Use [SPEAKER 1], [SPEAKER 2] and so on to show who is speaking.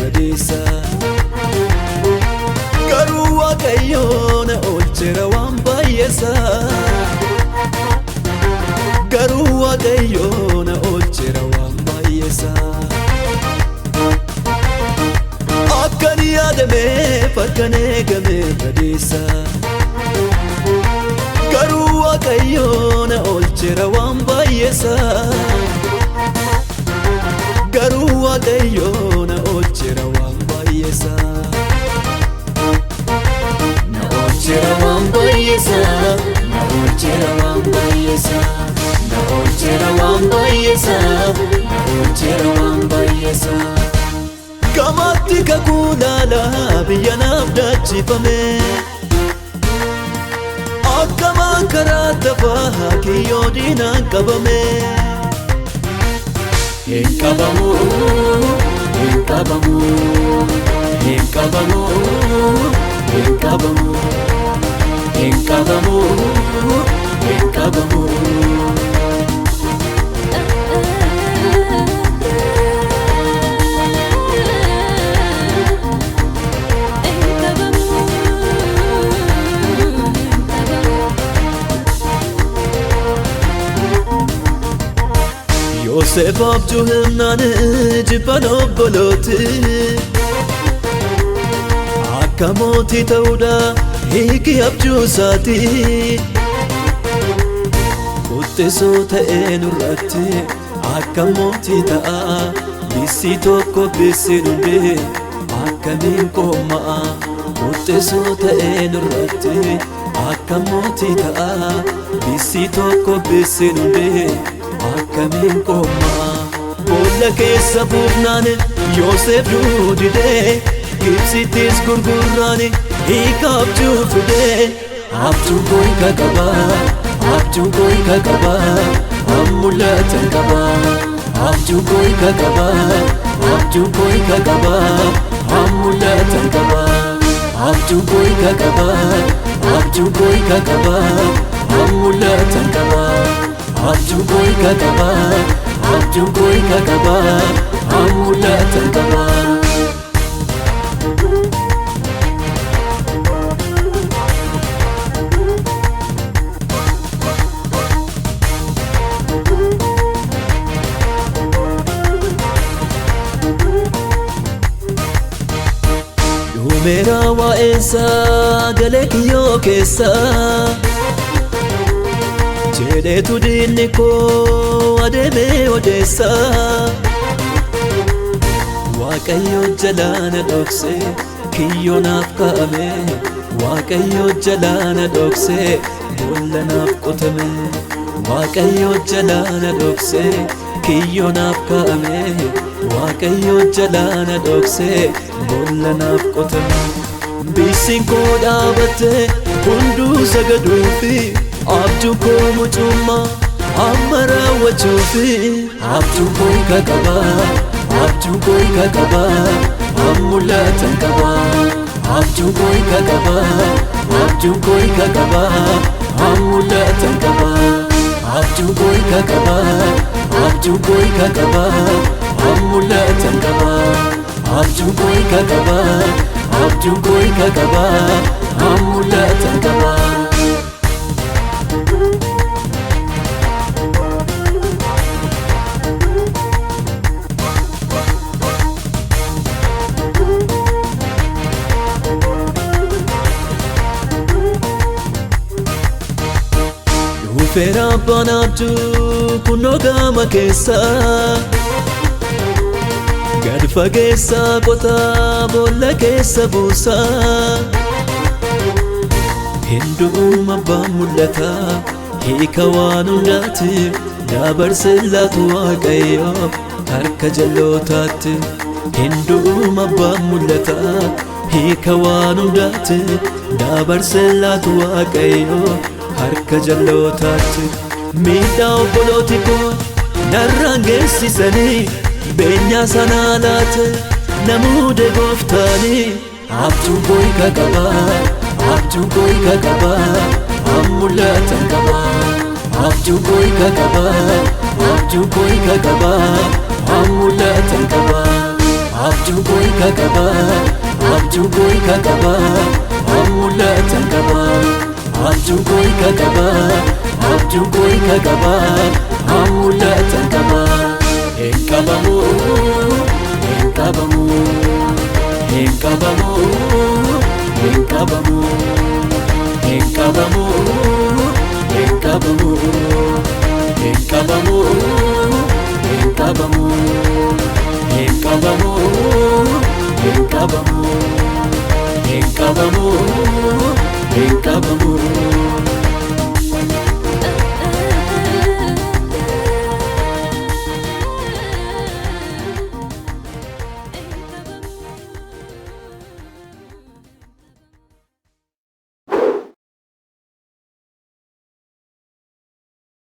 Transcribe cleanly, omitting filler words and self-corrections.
[SPEAKER 1] badiisa garuu waaqayyoon oolcheera waan baay'eessa garuu waaqayyoon oolcheera waan baay'eessa akkan yaadameef akkan eegame badiisa garuu waaqayyoon oolcheera waan baay'eessa garuu waaqayyoon oolcheera waan baay'eessa na oolcheera waan baay'eessa na oolcheera waan baay'eessa na oolcheera waan baay'eessa na oolcheera waan baay'eessa gamatti kakuu laalaa biyya naaf daachifame akkamaan karaa tafaa kiyyoo diinaan qabame hin qabamu hin qabamu hin qabamu hin qabamu hin qabamu hin qabamu Yoosef abjuu himnaan jibban obbolooti akka mootii ta'uudha hiiki abjuu isaati quxxisoo ta'ee nurratti akka mootii ta'a bissi tokko bissi dhundee akkamiin qoomma'a quxxisoo ta'ee nurratti akka mootii ta'a bissi tokko bissi dhundee akkamiin qoomma'a boolla keessa buufnaan Yoosef duudidee Gibsittis gurguraan hiika abjuu fidee abjuu koo hiika qaba abjuu koo hiika qaba mul'atan qaba abjuu koo hiika qaba abjuu koo hiika qaba mul'atan qaba abjuu koo hiika qaba abjuu koo hiika qaba mul'atan qaba abjuu koo hiika qaba abjuu koo hiika qaba mul'atan qaba dhumeera waa'eensaa galee kiyyoo keessa jedheetu diinni koo adeemee odeessa waaqayyo jalaana dhokse kiyyoo naaf kaa'ame waaqayyo jalaana dhokse boolla naaf qotame waaqayyo jalaana dhokse kiyyoo naaf kaa'ame waaqayyo jalaana dhokse boolla naaf qotame biisiin koo dhaabatte hunduu sagaduufi abjuu koo mucummaa amma raawwachuufi abjuu koo hiika qaba abjuu koo hiika qaba mul'atan qaba abjuu koo hiika qaba abjuu koo hiika qaba mul'atan qaba abjuu koo hiika qaba abjuu koo hiika qaba mul'atan qaba abjuu koo hiika qaba abjuu koo hiika qaba mul'atan qaba dhufeera abbaan abjuu kunoo gama keessa gad fageessa qotaa boolla keessa buusa hindu'uuma abbaan mul'ata hiika waan hundaati dabarse laatu waaqayyo harka jalootaatti hindu'uuma abbaan mul'ata hiika waan hundaati dabarse laatu waaqayyo harka jalootaatti miidhaa obbolooti koo narraan geessisanii beenyaa sanaa laate namuude gooftaanii abjuu koo hiika qaba abjuu koo hiika qaba mul'atan qaba abjuu koo hiika qaba abjuu koo hiika qaba mul'atan qaba abjuu koo hiika qaba abjuu koo hiika qaba mul'atan qaba abjuu koo hiika qaba abjuu koo hiika qaba mul'atan qaba hin qabamu hin qabamu hin qabamu hin qabamu hin qabamu hin qabamu hin qabamu hin qabamu hin qabamu hin qabamu hin qabamu hin qabamu